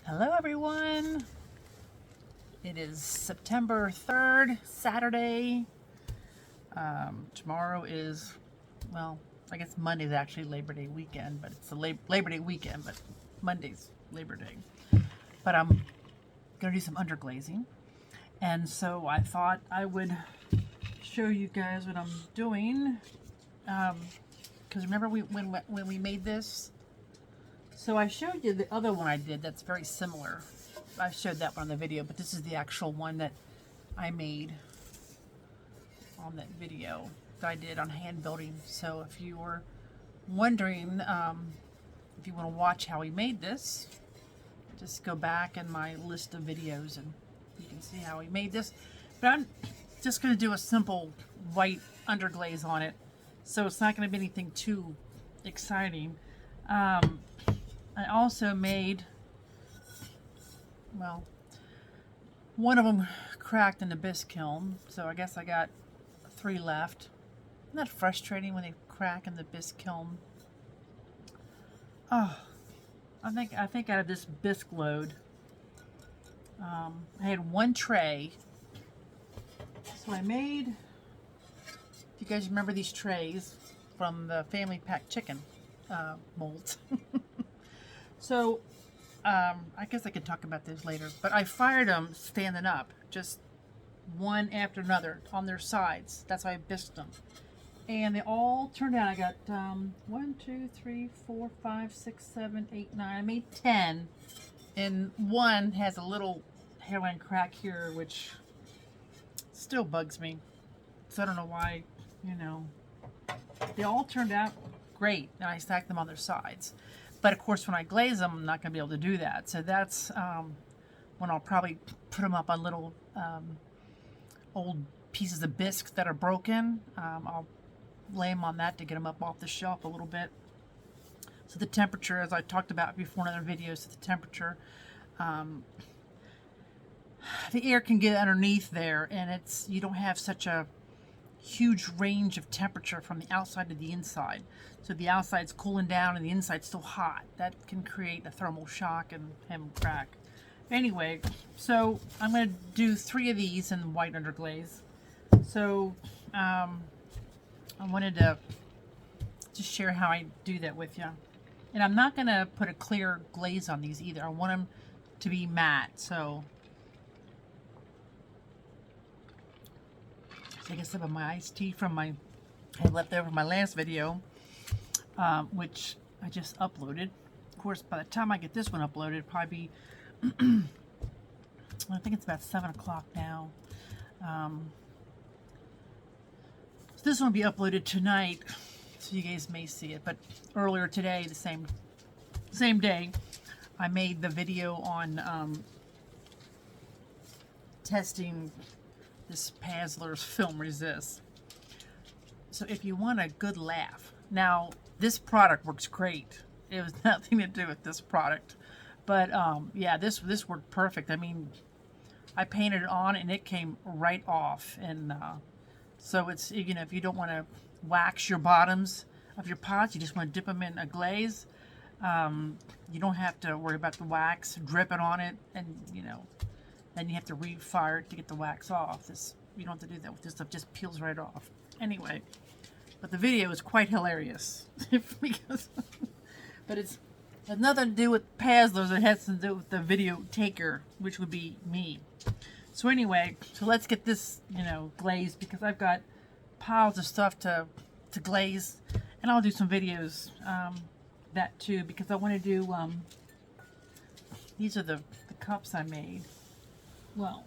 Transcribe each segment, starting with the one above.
Hello everyone. It is September 3rd, Saturday. Tomorrow is, well, I guess Monday's actually Labor Day weekend, but it's a Labor Day weekend, but Monday's Labor Day. But I'm gonna do some underglazing. And so I thought I would show you guys what I'm doing. Because remember when we made this? So I showed you the other one I did that's very similar. I showed that one on the video, but this is the actual one that I made on that video that I did on hand building. So if you were wondering if you want to watch how we made this, just go back in my list of videos and you can see how we made this. But I'm just going to do a simple white underglaze on it, so it's not going to be anything too exciting. I also made, well, one of them cracked in the bisque kiln, so I guess I got 3 left. Isn't that frustrating when they crack in the bisque kiln? Oh, I think out of this bisque load, I had 1 tray. So I made, if you guys remember these trays from the family pack chicken molds. So, I guess I could talk about this later, but I fired them standing up, just one after another on their sides. That's how I bisqued them. And they all turned out. I got 1, 2, 3, 4, 5, 6, 7, 8, 9. I made 10. And one has a little hairline crack here, which still bugs me. So I don't know why, you know. They all turned out great, and I stacked them on their sides. But of course, when I glaze them, I'm not going to be able to do that. So that's when I'll probably put them up on little old pieces of bisque that are broken. I'll lay them on that to get them up off the shelf a little bit. So the temperature, as I talked about before in other videos, the temperature, the air can get underneath there, and you don't have such a huge range of temperature from the outside to the inside. So the outside's cooling down and the inside's still hot. That can create a thermal shock and have them crack. Anyway, so I'm going to do 3 of these in white underglaze. So I wanted to just share how I do that with you. And I'm not going to put a clear glaze on these either. I want them to be matte. So take a sip of my iced tea from I had left over my last video, which I just uploaded. Of course, by the time I get this one uploaded, it'll probably be, I think it's about 7 o'clock now. So this one will be uploaded tonight, so you guys may see it. But earlier today, the same day, I made the video on testing this Pazzler's Film Resist. So if you want a good laugh, now this product works great. It was nothing to do with this product, but yeah, this worked perfect. I mean, I painted it on and it came right off, and so it's, you know, if you don't want to wax your bottoms of your pots, you just want to dip them in a glaze. You don't have to worry about the wax dripping on it, and you know. Then you have to refire it to get the wax off. This, you don't have to do that with this stuff, just peels right off. Anyway, but the video is quite hilarious. Because, but it's has nothing to do with Pazzlers, it has to do with the video taker, which would be me. So anyway, so let's get this, you know, glazed, because I've got piles of stuff to glaze, and I'll do some videos that too, because I want to do these are the cups I made. Well,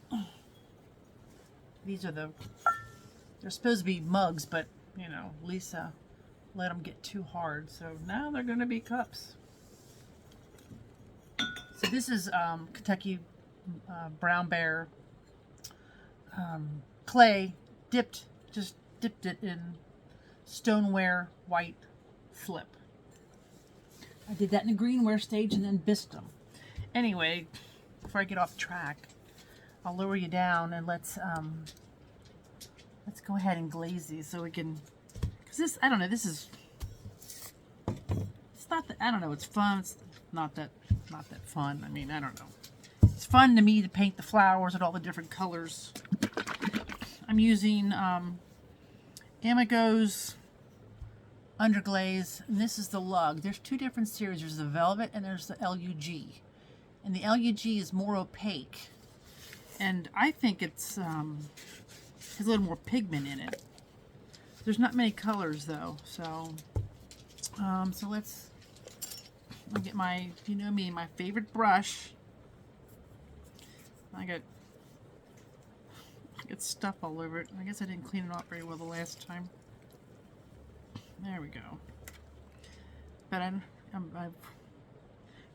these are they're supposed to be mugs, but, you know, Lisa let them get too hard, so now they're going to be cups. So this is Kentucky BrownBear clay, just dipped it in stoneware white flip. I did that in a greenware stage and then bisqued them. Anyway, before I get off track, I'll lower you down and let's go ahead and glaze these so we can, because this, I don't know, this is, it's not that, I don't know, it's fun, it's not that not that fun. I mean, I don't know. It's fun to me to paint the flowers and all the different colors. I'm using Amaco's Underglaze, and this is the LUG. There's two different series. There's the Velvet and there's the LUG. And the LUG is more opaque. And I think it's has a little more pigment in it. There's not many colors though, so I'll get my, you know me, my favorite brush. I got stuff all over it. I guess I didn't clean it off very well the last time. There we go. But I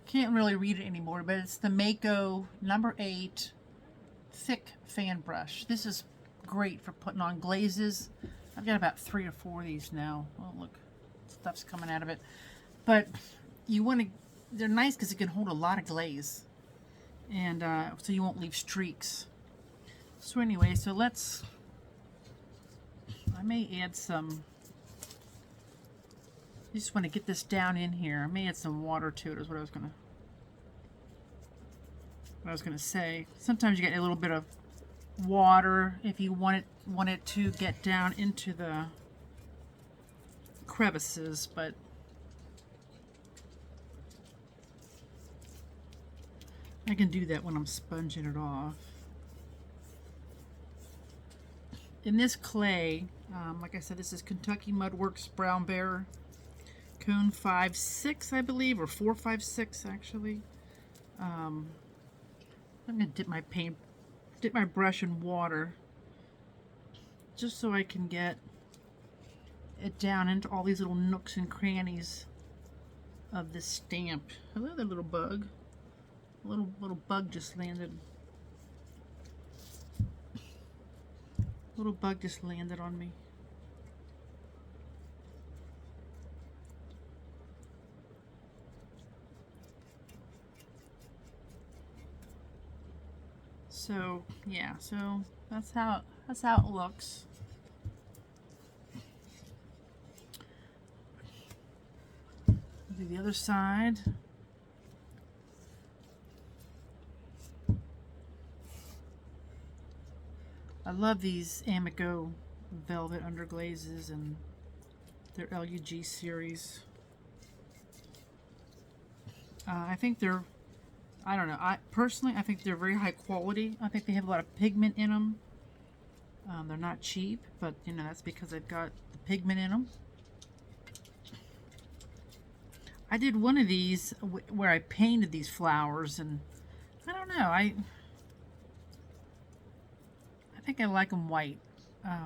can't really read it anymore, but it's the Amaco number 8 thick fan brush. This is great for putting on glazes. I've got about 3 or 4 of these now. Oh, look, stuff's coming out of it. But you want to, they're nice because it can hold a lot of glaze. And so you won't leave streaks. So anyway, so I may add some, I just want to get this down in here. I may add some water to it is what I was gonna say. Sometimes you get a little bit of water if you want it to get down into the crevices, but I can do that when I'm sponging it off. In this clay, like I said, this is Kentucky Mudworks BrownBear Cone 5.6, I believe, or 4.56 actually. I'm gonna dip my brush in water just so I can get it down into all these little nooks and crannies of this stamp. Hello there, little bug. A little bug just landed. Little bug just landed on me. So yeah, so that's how it looks. Do the other side. I love these Amaco Velvet Underglazes and their LUG series. I think they're, I don't know, personally I think they're very high quality. I think they have a lot of pigment in them. They're not cheap, but you know, that's because they've got the pigment in them. I did one of these where I painted these flowers, and I don't know, I think I like them white. I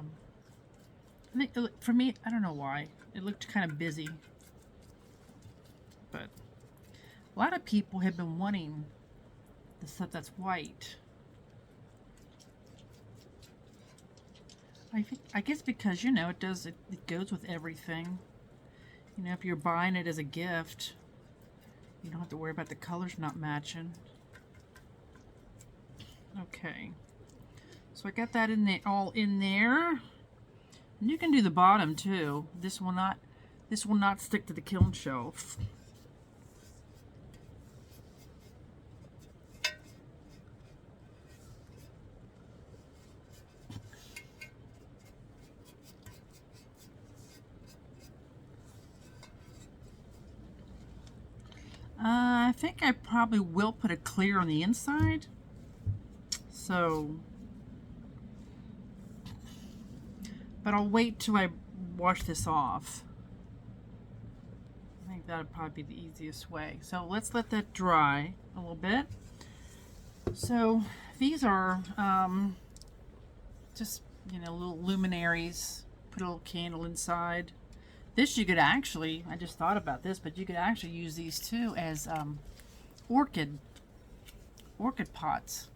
think for me, I don't know why. It looked kind of busy. But a lot of people have been wanting the stuff that's white. I guess because, you know, it goes with everything. You know, if you're buying it as a gift, you don't have to worry about the colors not matching. Okay. So I got that in there, all in there. And you can do the bottom too. This will not stick to the kiln shelf. I think I probably will put a clear on the inside. So, but I'll wait till I wash this off. I think that would probably be the easiest way. So let's let that dry a little bit. So these are just, you know, little luminaries. Put a little candle inside. This you could actually, I just thought about this, but you could actually use these too as orchid pots.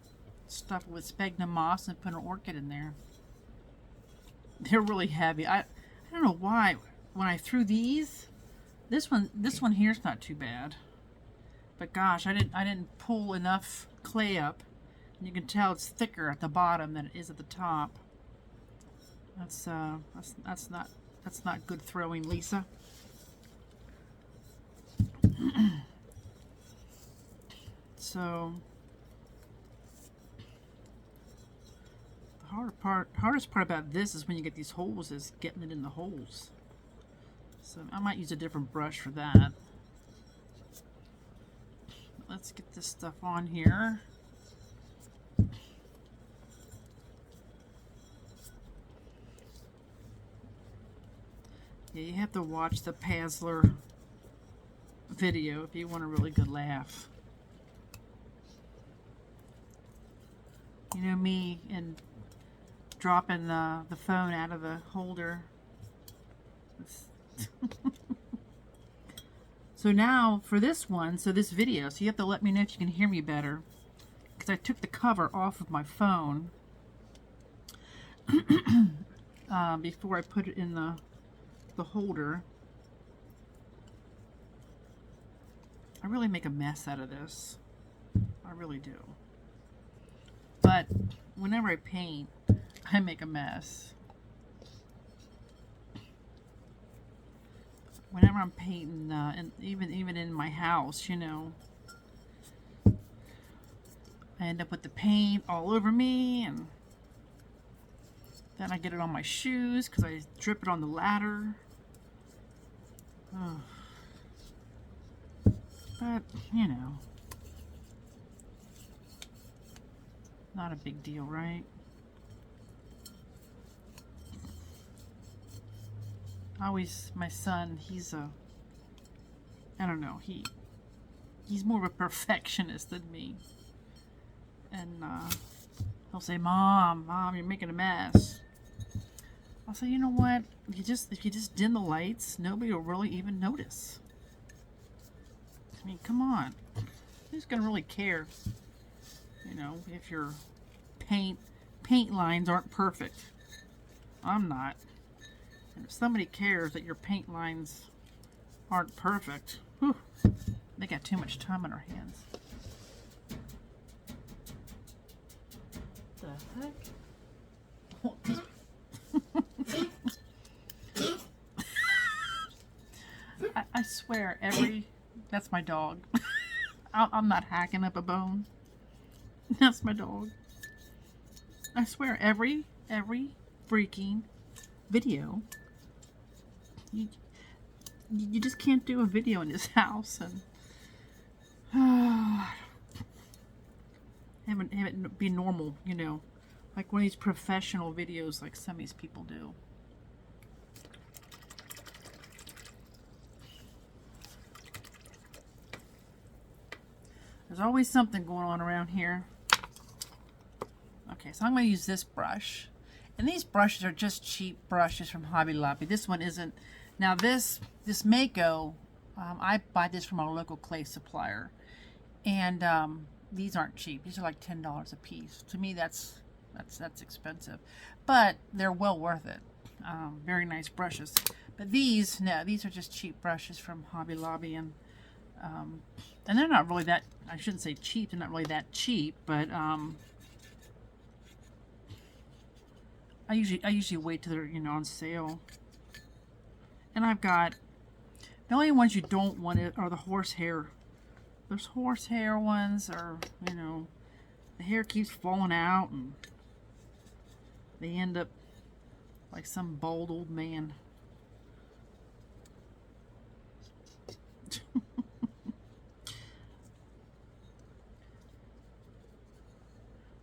Stuff with sphagnum moss and put an orchid in there. They're really heavy. I don't know why when I threw these, this one here's not too bad. But gosh, I didn't pull enough clay up. And you can tell it's thicker at the bottom than it is at the top. That's not good throwing, Lisa. So the hardest part about this is when you get these holes is getting it in the holes. So I might use a different brush for that. Let's get this stuff on here. Yeah, you have to watch the Pazzler video if you want a really good laugh. You know me and dropping the phone out of the holder. So now for this one, so this video, so you have to let me know if you can hear me better, because I took the cover off of my phone before I put it in the holder. I really make a mess out of this. I really do. But whenever I paint, I make a mess. Whenever I'm painting, and even in my house, you know, I end up with the paint all over me, and then I get it on my shoes because I drip it on the ladder. Oh. But, you know, not a big deal, right? My son, I don't know, he's more of a perfectionist than me. And he'll say, Mom, you're making a mess. I'll say, you know what? If you just dim the lights, nobody will really even notice. I mean, come on. Who's gonna really care? You know, if your paint lines aren't perfect. I'm not. And if somebody cares that your paint lines aren't perfect, whew, they got too much time on their hands. The heck? I swear that's my dog. I'm not hacking up a bone. That's my dog. I swear every freaking video, you just can't do a video in this house and have it be normal, you know, like one of these professional videos like some of these people do. There's always something going on around here. Okay, so I'm going to use this brush. And these brushes are just cheap brushes from Hobby Lobby. This one isn't. Now this Mako, I buy this from our local clay supplier. And these aren't cheap. These are like $10 a piece. To me, that's expensive. But they're well worth it. Very nice brushes. But these are just cheap brushes from Hobby Lobby. And they're not really that, I shouldn't say cheap, they're not really that cheap, but I usually wait till they're, you know, on sale. And I've got, the only ones you don't want are the horsehair. There's horsehair ones, or, you know, the hair keeps falling out and they end up like some bald old man.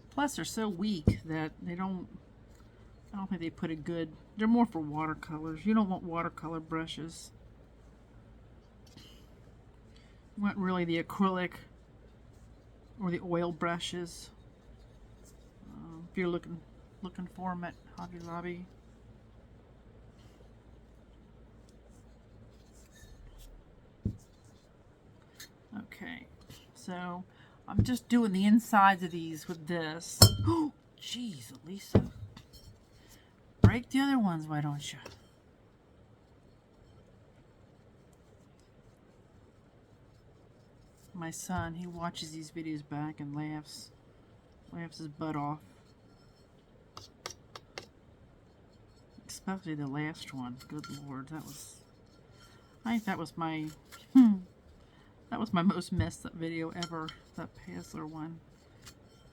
Plus, they're so weak that I don't think they put a good, they're more for watercolors. You don't want watercolor brushes. You want really the acrylic or the oil brushes. If you're looking for them at Hobby Lobby. Okay, so I'm just doing the insides of these with this. Oh, jeez, Lisa. Break the other ones, why don't you? My son, he watches these videos back and laughs his butt off. Especially the last one. Good Lord, I think that was my That was my most messed up video ever, that Pazler one.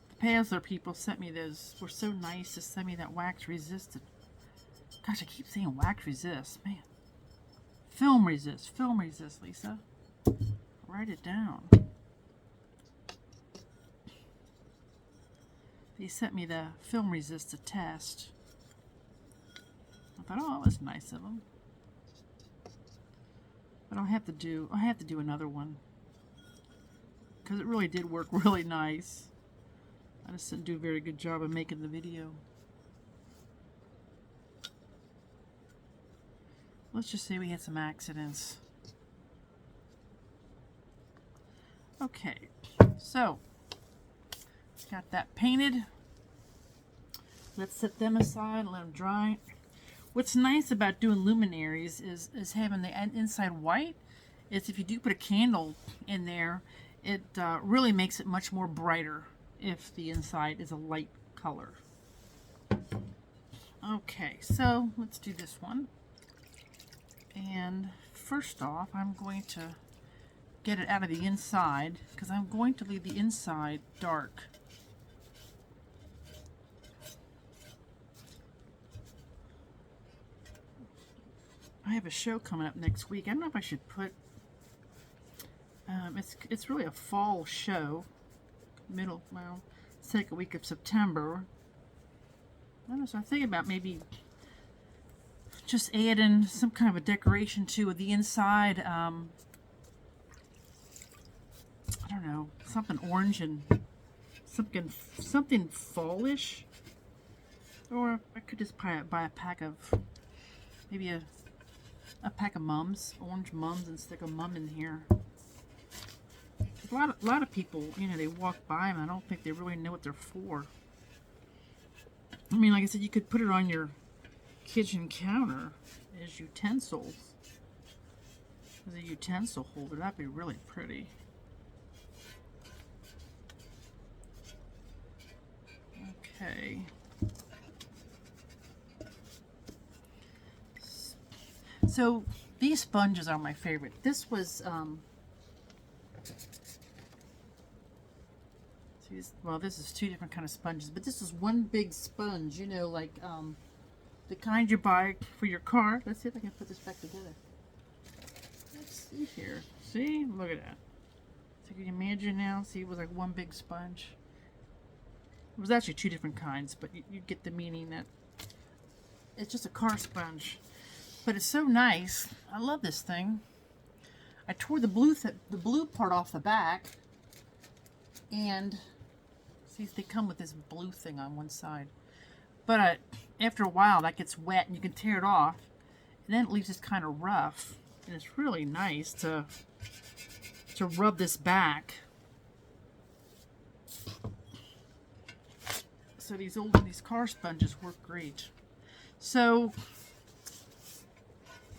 The Pazler people sent me those, were so nice to send me that wax resistant. Gosh, I keep saying wax resist, man. Film resist, Lisa. Write it down. They sent me the film resist to test. I thought, oh, that was nice of them. But I have to do another one, because it really did work really nice. I just didn't do a very good job of making the video. Let's just say we had some accidents. Okay, so got that painted. Let's set them aside and let them dry. What's nice about doing luminaries is having the inside white. Is if you do put a candle in there, it really makes it much more brighter if the inside is a light color. Okay, so let's do this one. And first off, I'm going to get it out of the inside, because I'm going to leave the inside dark. I have a show coming up next week. I don't know if I should put, it's really a fall show, second week of September. I don't know, so I'm thinking about maybe just adding some kind of a decoration to the inside. I don't know, something orange and something fallish. Or I could just buy a pack of, maybe a pack of mums, orange mums, and stick a mum in here. A lot of people, you know, they walk by them, I don't think they really know what they're for. I mean, like I said, you could put it on your kitchen counter as utensils. As a utensil holder, that'd be really pretty. Okay. So these sponges are my favorite. This was, well, this is two different kind of sponges, but this is one big sponge, you know, like the kind you buy for your car. Let's see if I can put this back together. Let's see here. See? Look at that. So can you imagine now? See, it was like one big sponge. It was actually two different kinds, but you get the meaning that it's just a car sponge. But it's so nice. I love this thing. I tore the blue part off the back, and see, they come with this blue thing on one side. But after a while, that gets wet, and you can tear it off, and then it leaves this kind of rough. And it's really nice to rub this back. So these car sponges work great. So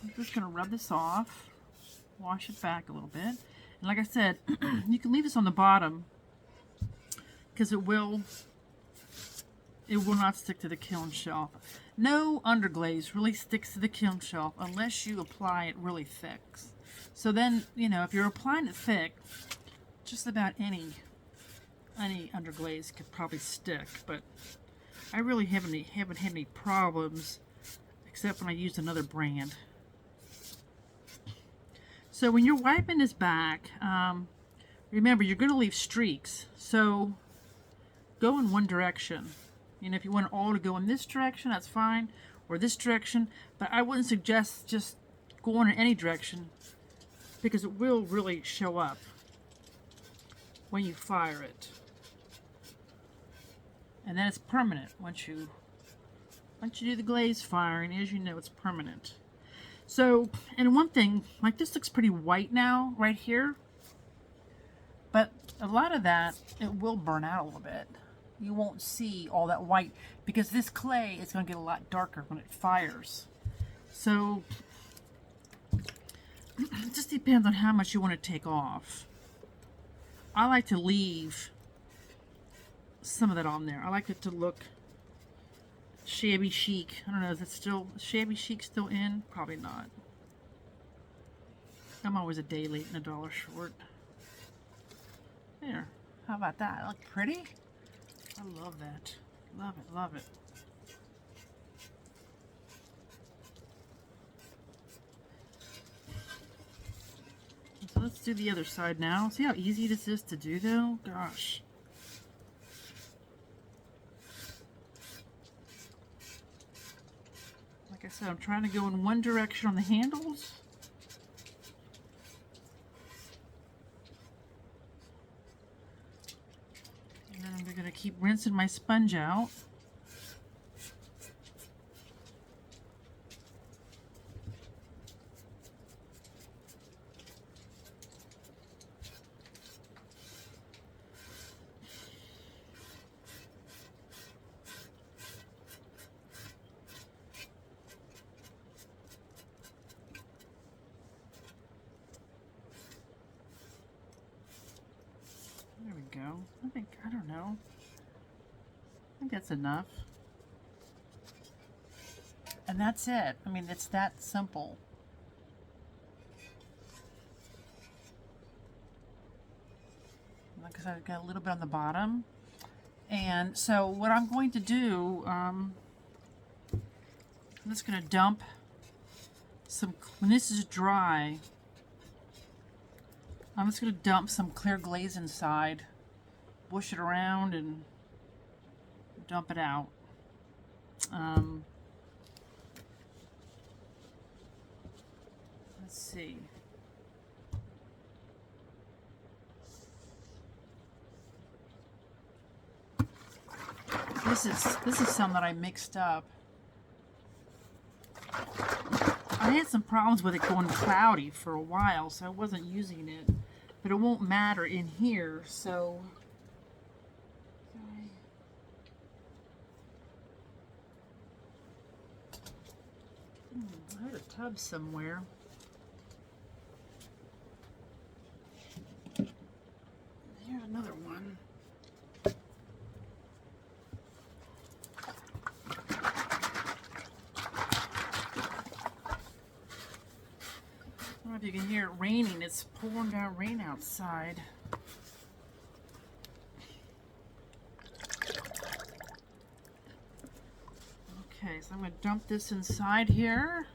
I'm just going to rub this off, wash it back a little bit. And like I said, you can leave this on the bottom because it will not stick to the kiln shelf. No underglaze really sticks to the kiln shelf unless you apply it really thick. So then, you know, if you're applying it thick, just about any underglaze could probably stick. But I really haven't had any problems, except when I used another brand. So when you're wiping this back, remember, you're going to leave streaks. So go in one direction. You know, if you want it all to go in this direction, that's fine, or this direction. But I wouldn't suggest just going in any direction, because it will really show up when you fire it. And then it's permanent once you do the glaze firing. As you know, it's permanent. So, and one thing, like this looks pretty white now, right here. But a lot of that, it will burn out a little bit. You won't see all that white, because this clay is going to get a lot darker when it fires. So, it just depends on how much you want to take off. I like to leave some of that on there. I like it to look shabby chic. I don't know, is it still shabby chic still in? Probably not. I'm always a day late and a dollar short. There. How about that? Look pretty? I love that. Love it, love it. So let's do the other side now. See how easy this is to do though? Gosh. Like I said, I'm trying to go in one direction on the handles. And then I'm going to keep rinsing my sponge out. There we go. I don't know. I think that's enough. And that's it. I mean, it's that simple. Like I said, I've got a little bit on the bottom. And so what I'm going to do, I'm just going to dump some, when this is dry, I'm just going to dump some clear glaze inside, bush it around, and dump it out. Let's see. This is some that I mixed up. I had some problems with it going cloudy for a while, so I wasn't using it. But it won't matter in here, so... I had a tub somewhere. Here's another one. I don't know if you can hear it raining. It's pouring down rain outside. Okay, so I'm going to dump this inside here.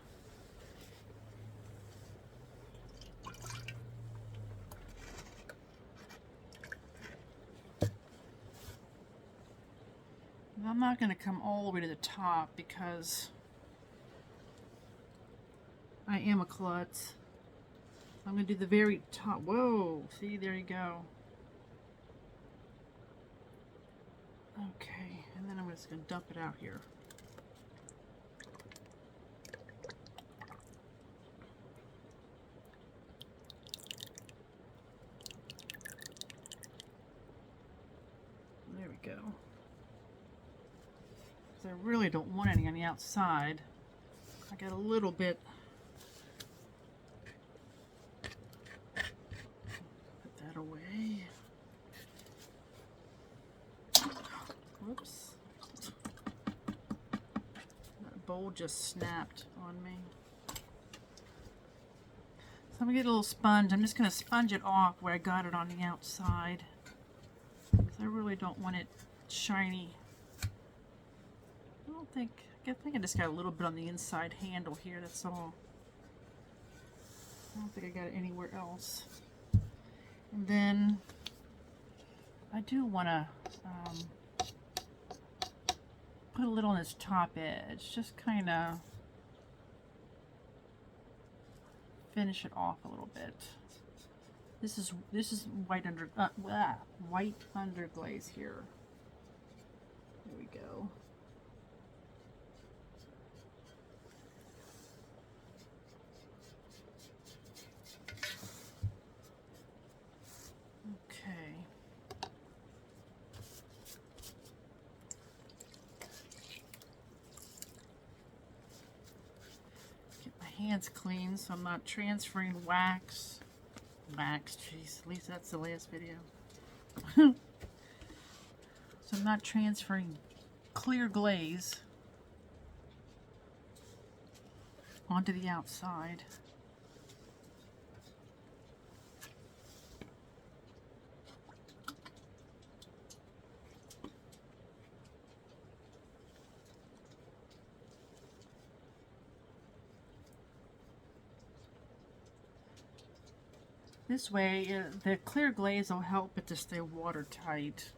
And I'm not going to come all the way to the top because I am a klutz. I'm going to do the very top. Whoa, see, there you go. Okay, and then I'm just going to dump it out here. There we go. Because I really don't want any on the outside. I got a little bit. Put that away. Whoops. That bowl just snapped on me. So I'm going to get a little sponge. I'm just going to sponge it off where I got it on the outside. Because I really don't want it shiny. I think I just got a little bit on the inside handle here, that's all. I don't think I got it anywhere else. And then I do want to put a little on this top edge, just kind of finish it off a little bit. This is white underglaze here. There we go. Okay. Get my hands clean so I'm not transferring wax. Jeez, at least that's the last video. So I'm not transferring clear glaze onto the outside. This way, the clear glaze will help it to stay watertight.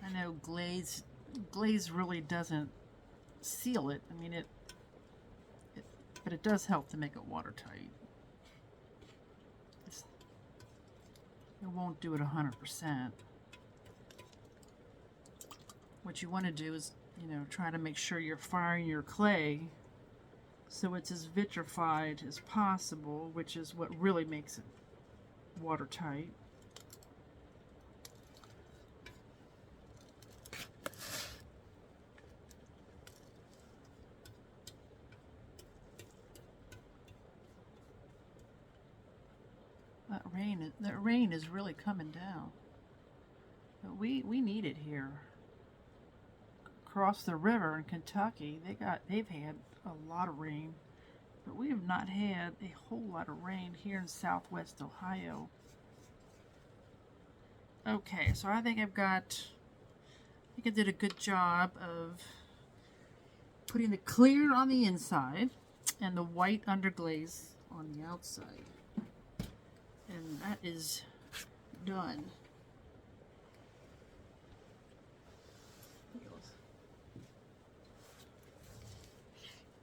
I know glaze really doesn't seal it. I mean, but it does help to make it watertight. It won't do it 100%. What you want to do is, you know, try to make sure you're firing your clay so it's as vitrified as possible, which is what really makes it watertight. That rain is really coming down. But we need it here. Across the river in Kentucky, they've had a lot of rain, but we have not had a whole lot of rain here in Southwest Ohio. Okay, so I think I did a good job of putting the clear on the inside and the white underglaze on the outside. And that is done.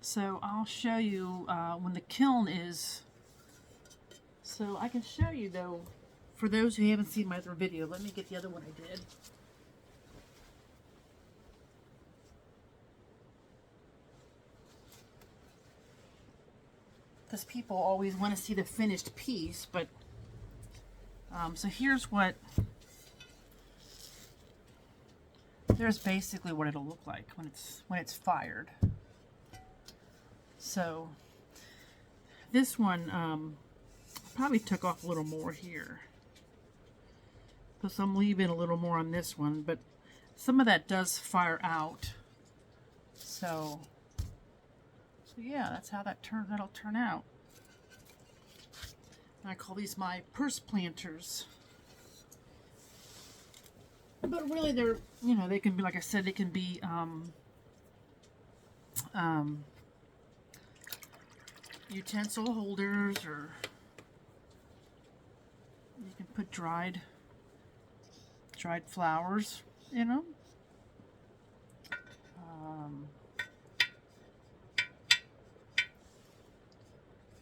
So I'll show you when the kiln is. So I can show you though, for those who haven't seen my other video, let me get the other one I did. Because people always want to see the finished piece, but so here's there's basically what it'll look like when it's fired. So this one probably took off a little more here, because I'm leaving a little more on this one, but some of that does fire out. So yeah, that's how that'll turn out. I call these my purse planters. But really they're, you know, they can be, like I said, they can be utensil holders, or you can put dried flowers in them.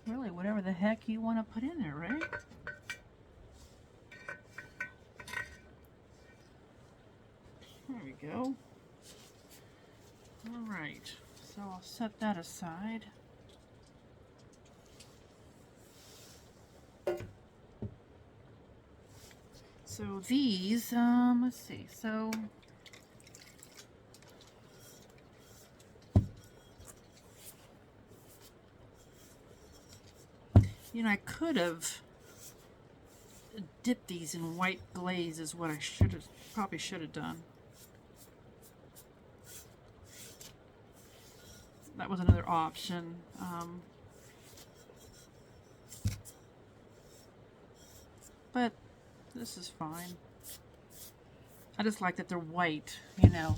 Really, whatever the heck you want to put in there, right? There we go. All right, so I'll set that aside. So these, let's see, so you know, I could have dipped these in white glaze, is what I probably should have done. That was another option. But this is fine. I just like that they're white, you know.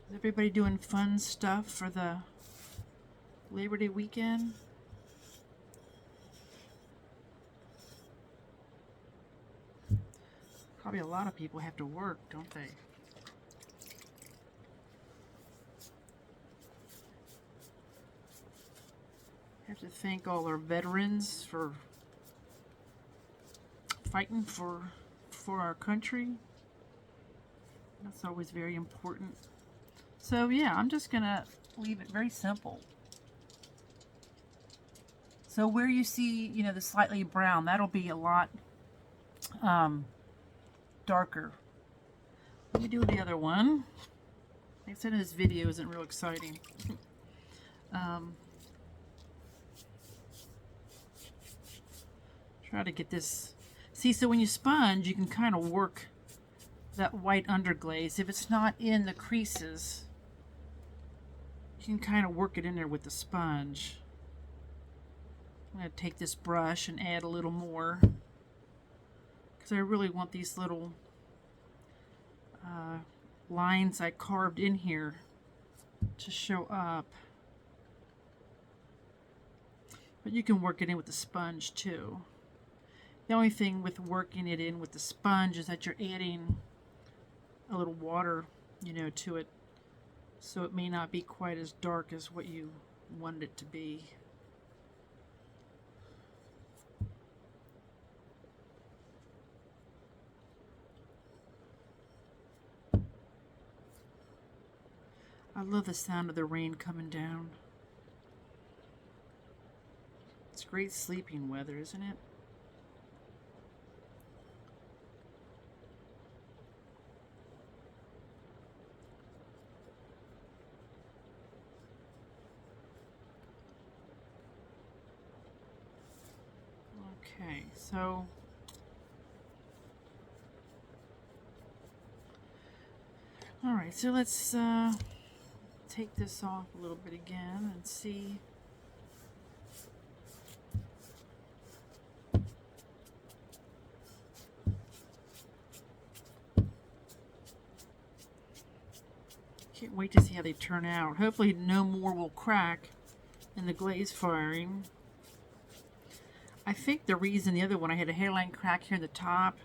Is everybody doing fun stuff for the Labor Day weekend? Probably a lot of people have to work, don't they? Have to thank all our veterans for fighting for our country. That's always very important. So yeah, I'm just gonna leave it very simple. So where you see, you know, the slightly brown, that'll be a lot darker. Let me do the other one. Like I said, this video isn't real exciting. Try to get this. See, so when you sponge, you can kind of work that white underglaze. If it's not in the creases, you can kind of work it in there with the sponge. I'm going to take this brush and add a little more because I really want these little lines I carved in here to show up. But you can work it in with the sponge too. The only thing with working it in with the sponge is that you're adding a little water, you know, to it. So it may not be quite as dark as what you wanted it to be. I love the sound of the rain coming down. It's great sleeping weather, isn't it? Okay, so all right, so let's take this off a little bit again and see. Can't wait to see how they turn out. Hopefully no more will crack in the glaze firing. I think the reason the other one I had a hairline crack here in the top,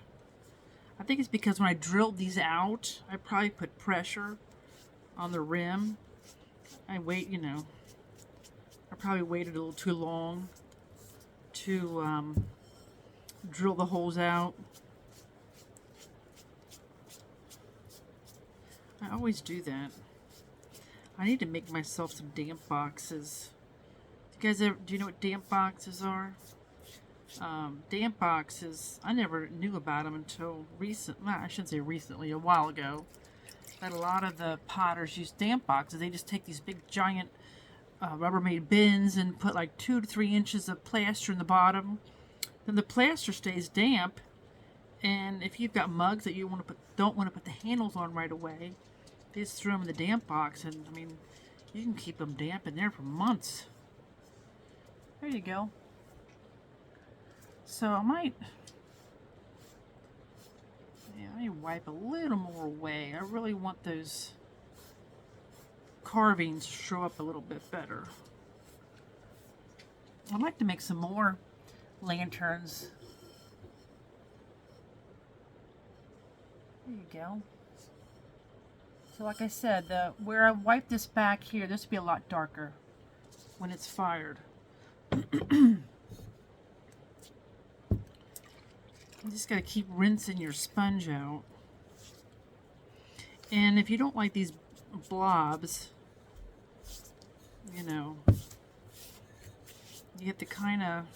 I think it's because when I drilled these out, I probably put pressure on the rim. I probably waited a little too long to drill the holes out. I always do that. I need to make myself some damp boxes. You guys do you know what damp boxes are? Damp boxes, I never knew about them until I shouldn't say recently, a while ago. That a lot of the potters use damp boxes. They just take these big giant Rubbermaid bins and put like 2 to 3 inches of plaster in the bottom. Then the plaster stays damp, and if you've got mugs that you don't want to put the handles on right away, they just throw them in the damp box, and I mean, you can keep them damp in there for months. There you go. So I might wipe a little more away. I really want those carvings to show up a little bit better. I'd like to make some more lanterns. There you go. So like I said, where I wiped this back here, this will be a lot darker when it's fired. You just got to keep rinsing your sponge out. And if you don't like these blobs, you know, you have to kind of,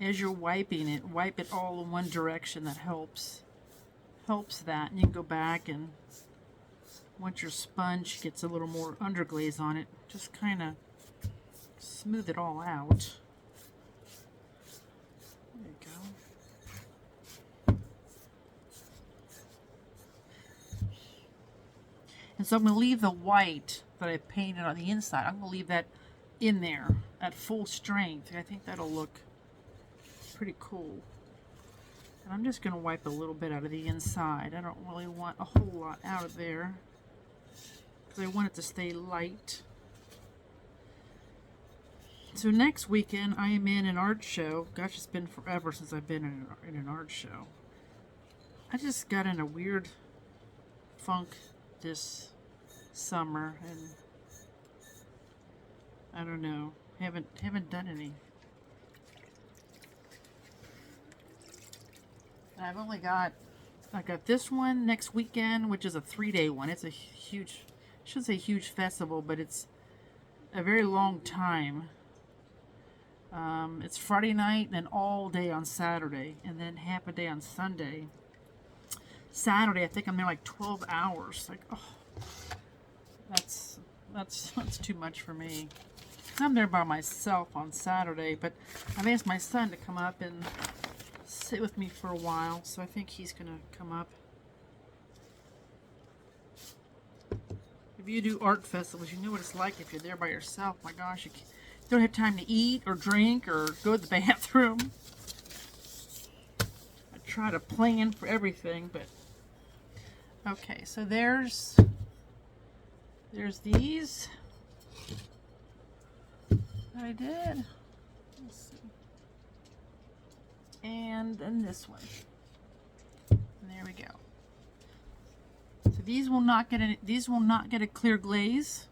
as you're wiping it, wipe it all in one direction. That helps that. And you can go back, and once your sponge gets a little more underglaze on it, just kind of smooth it all out. There you go. And so I'm going to leave the white that I painted on the inside. I'm going to leave that in there at full strength. I think that'll look pretty cool. And I'm just going to wipe a little bit out of the inside. I don't really want a whole lot out of there because I want it to stay light. So next weekend I am in an art show. Gosh, it's been forever since I've been in an art show. I just got in a weird funk this summer, and I don't know, haven't done any. I've only got, I got this one next weekend, which is a 3-day one. It's a huge, I shouldn't say huge festival, but it's a very long time. It's Friday night and then all day on Saturday, and then half a day on Sunday. Saturday, I think I'm there like 12 hours. Like, oh, that's too much for me. I'm there by myself on Saturday, but I've asked my son to come up and sit with me for a while, so I think he's gonna come up. If you do art festivals, you know what it's like if you're there by yourself. My gosh, you don't have time to eat or drink or go to the bathroom. I try to plan for everything, but okay. So there's these that I did. Let's see. And then this one. And there we go. So these will not get a clear glaze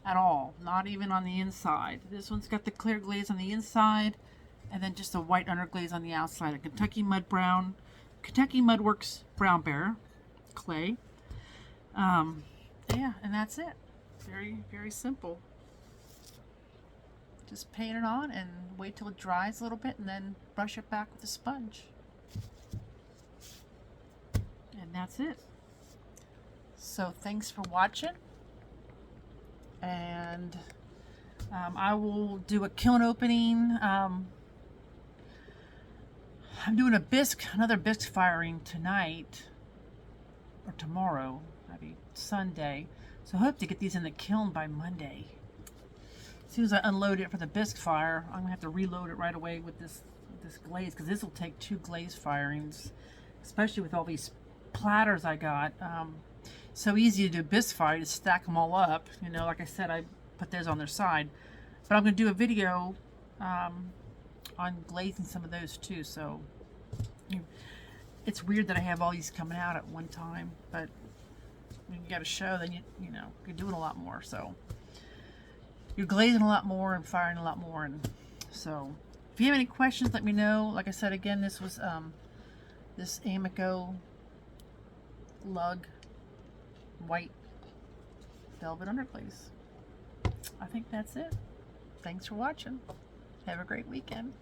at all, not even on the inside. This one's got the clear glaze on the inside, and then just a white underglaze on the outside. A Kentucky Mudworks BrownBear Clay. Yeah, and that's it. Very, very simple. Just paint it on and wait till it dries a little bit, and then brush it back with a sponge. And that's it. So thanks for watching, and I will do a kiln opening. I'm doing another bisque firing tonight or tomorrow, maybe Sunday. So I hope to get these in the kiln by Monday. As soon as I unload it for the bisque fire, I'm gonna have to reload it right away with this glaze, because this will take 2 glaze firings, especially with all these platters I got. So easy to do bisque fire, to stack them all up. You know, like I said, I put theirs on their side. But I'm going to do a video on glazing some of those too. So it's weird that I have all these coming out at one time. But when you got a show, then you know, you're doing a lot more. So you're glazing a lot more and firing a lot more. And so if you have any questions, let me know. Like I said, again, this was this Amaco LUG white velvet underglaze. I think that's it. Thanks for watching. Have a great weekend.